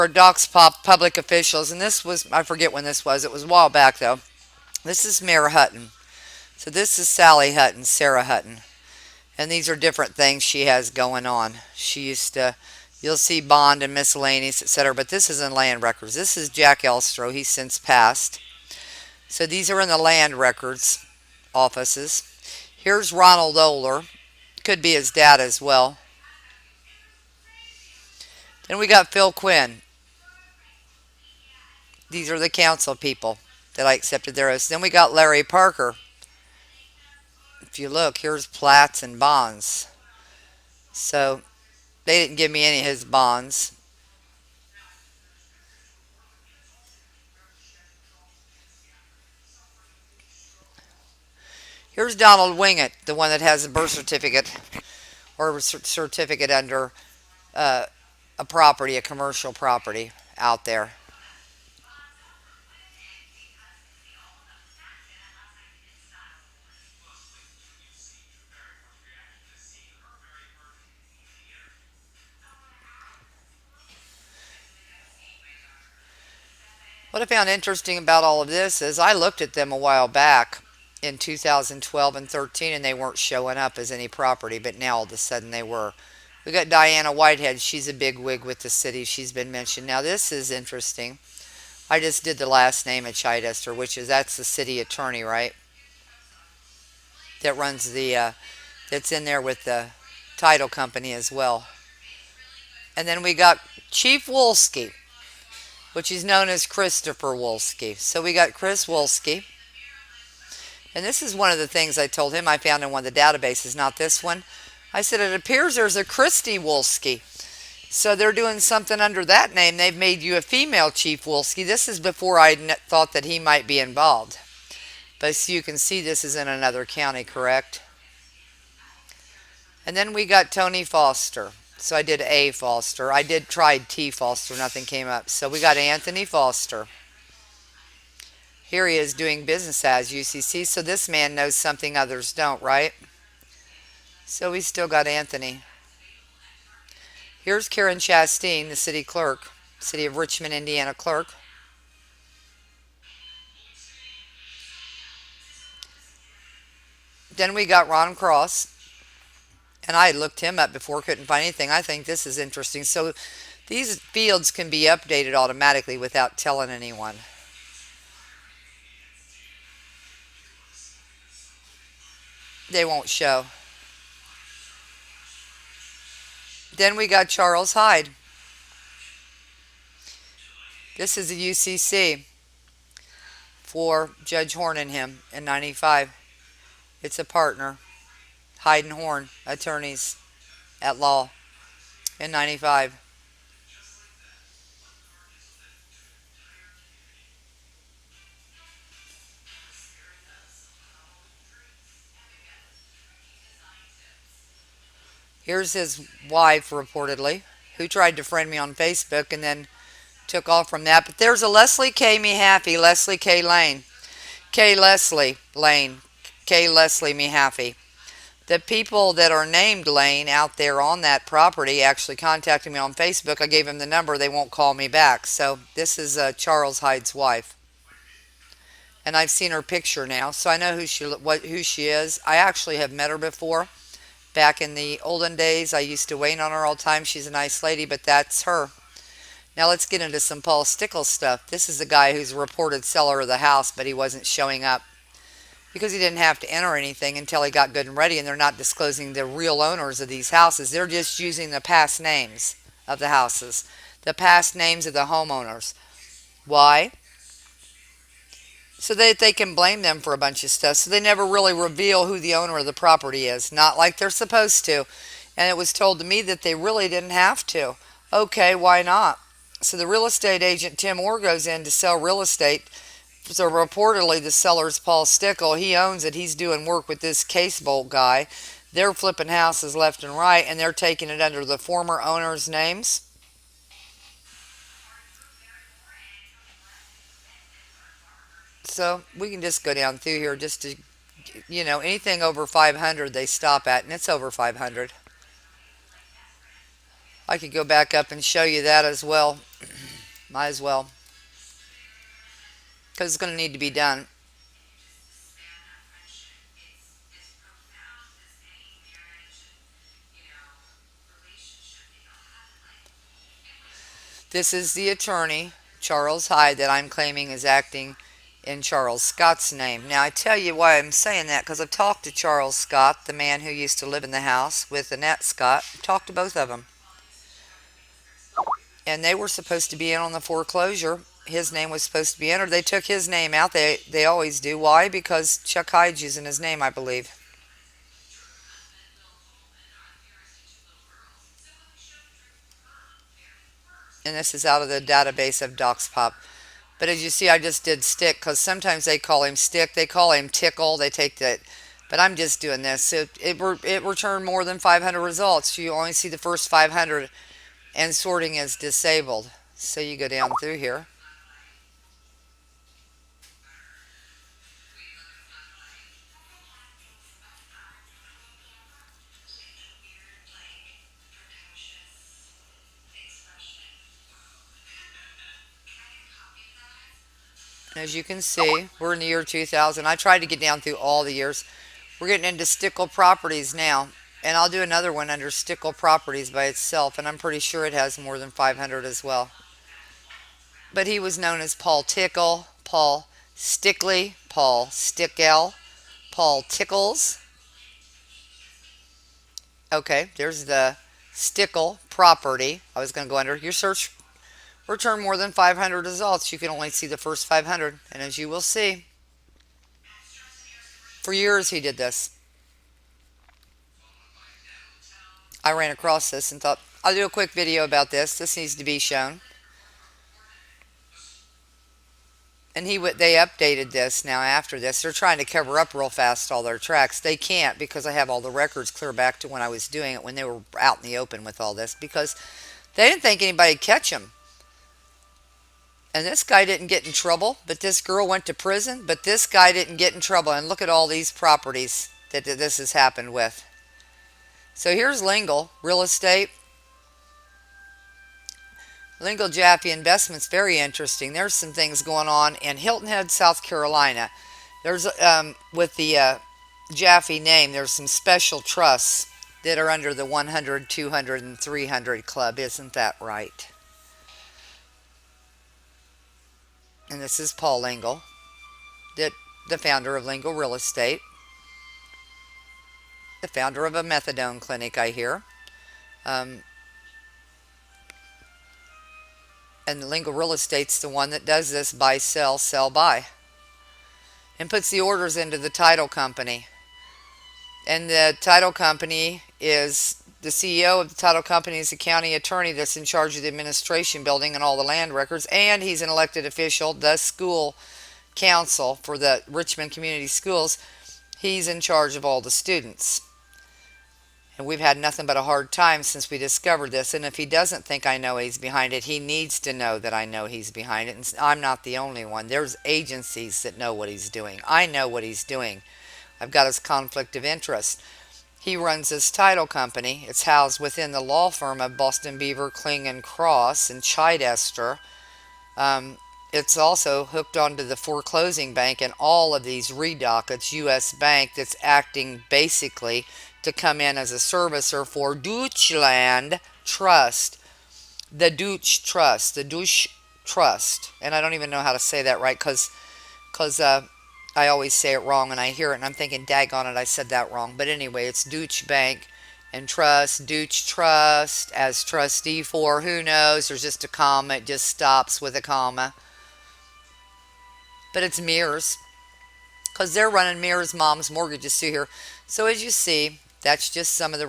for docs pop public officials, and this was, I forget when this was. It was a while back though. This is Mayor Hutton. So this is Sally Hutton, Sarah Hutton. And these are different things she has going on. She used to, you'll see bond and miscellaneous, etc. But this is in land records. This is Jack Elstro. He's since passed. So these are in the land records offices. Here's Ronald Oler. Could be his dad as well. Then we got Phil Quinn. These are the council people that I accepted their oaths. Then we got Larry Parker. If you look, here's plats and bonds. So they didn't give me any of his bonds. Here's Donald Wingett, the one that has a birth certificate or a certificate under uh, a property, a commercial property out there. What I found interesting about all of this is I looked at them a while back in 2012 and 13 and they weren't showing up as any property, but now all of a sudden they were. We got Diana Whitehead. She's a big wig with the city. She's been mentioned. Now this is interesting. I just did the last name of Chichester, which is that's the city attorney, right? That runs that's in there with the title company as well. And then we got Chief Wolski, which is known as Christopher Wolski. So we got Chris Wolski. And this is one of the things I told him I found in one of the databases, not this one. I said, it appears there's a Christy Wolski. So they're doing something under that name. They've made you a female Chief Wolski. This is before I thought that he might be involved. But so you can see this is in another county, correct? And then we got Tony Foster. So I did A Foster. I did try T Foster. Nothing came up. So we got Anthony Foster. Here he is doing business as UCC. So this man knows something others don't, right? So we still got Anthony. Here's Karen Chastain, the city clerk. City of Richmond, Indiana clerk. Then we got Ron Cross. And I looked him up before, couldn't find anything. I think this is interesting. So these fields can be updated automatically without telling anyone. They won't show. Then we got Charles Hyde. This is a UCC for Judge Horn and him in 95. It's a partner. Hyde and Horn, attorneys at law in 95. Here's his wife, reportedly, who tried to friend me on Facebook and then took off from that. But there's a Leslie K. Mehaffey, Leslie K. Lane, K. Leslie Lane, K. Leslie Mehaffey. The people that are named Lane out there on that property actually contacted me on Facebook. I gave them the number. They won't call me back. So this is Charles Hyde's wife. And I've seen her picture now, so I know who she is. I actually have met her before. Back in the olden days, I used to wait on her all the time. She's a nice lady, but that's her. Now let's get into some Paul Stickles stuff. This is the guy who's a reported seller of the house, but he wasn't showing up because he didn't have to enter anything until he got good and ready, and they're not disclosing the real owners of these houses. They're just using the past names of the houses, the past names of the homeowners. Why? So that they can blame them for a bunch of stuff. So they never really reveal who the owner of the property is, not like they're supposed to. And it was told to me that they really didn't have to. Okay, why not? So the real estate agent Tim Orr goes in to sell real estate. So reportedly the seller's Paul Stickle. He owns it. He's doing work with this Casebolt guy. They're flipping houses left and right, and they're taking it under the former owner's names. So we can just go down through here just to, anything over 500 they stop at, and it's over 500. I could go back up and show you that as well. Might as well, because it's going to need to be done. This is the attorney, Charles Hyde, that I'm claiming is acting in Charles Scott's name. Now, I tell you why I'm saying that, because I've talked to Charles Scott, the man who used to live in the house with Annette Scott. I've talked to both of them. And they were supposed to be in on the foreclosure. His name was supposed to be entered. They took his name out. They always do. Why? Because Chuck Hyde's using his name, I believe. And this is out of the database of DocsPop. But as you see, I just did Stick, because sometimes they call him Stick. They call him Tickle. They take that. But I'm just doing this. It returned more than 500 results. You only see the first 500, and sorting is disabled. So you go down through here. As you can see, we're in the year 2000. I tried to get down through all the years. We're getting into Stickle Properties now. And I'll do another one under Stickle Properties by itself. And I'm pretty sure it has more than 500 as well. But he was known as Paul Tickle, Paul Stickley, Paul Stickel, Paul Tickles. Okay, there's the Stickle Property. I was going to go under your search. Return more than 500 results. You can only see the first 500. And as you will see, for years he did this. I ran across this and thought, I'll do a quick video about this. This needs to be shown. And they updated this now after this. They're trying to cover up real fast all their tracks. They can't, because I have all the records clear back to when I was doing it, when they were out in the open with all this, because they didn't think anybody'd catch them. And this guy didn't get in trouble, but this girl went to prison, but this guy didn't get in trouble. And look at all these properties that this has happened with. So here's Lingle Real Estate. Lingle Jaffe Investments, very interesting. There's some things going on in Hilton Head, South Carolina. There's, with the Jaffe name, there's some special trusts that are under the 100, 200, and 300 club. Isn't that right? And this is Paul Lingle, the founder of Lingle Real Estate, the founder of a methadone clinic, I hear. And Lingle Real Estate's the one that does this buy, sell, buy. And puts the orders into the title company. And the title company is, the CEO of the title company is the county attorney that's in charge of the administration building and all the land records. And he's an elected official, the school council for the Richmond Community Schools. He's in charge of all the students. And we've had nothing but a hard time since we discovered this. And if he doesn't think I know he's behind it, he needs to know that I know he's behind it. And I'm not the only one. There's agencies that know what he's doing. I know what he's doing. I've got his conflict of interest. He runs his title company. It's housed within the law firm of Boston Beaver, Kling and Cross in Chichester. It's also hooked onto the foreclosing bank and all of these redockets. U.S. Bank, that's acting basically to come in as a servicer for Deutschland Trust. The Deutsch Trust. The Deutsch Trust. And I don't even know how to say that right, because I always say it wrong, and I hear it and I'm thinking, daggone it, I said that wrong. But anyway, it's Deutsche Bank and Trust, Deutsche Trust, as trustee for, who knows, there's just a comma, it just stops with a comma. But it's Mears, because they're running Mears Mom's Mortgages through here. So as you see, that's just some of the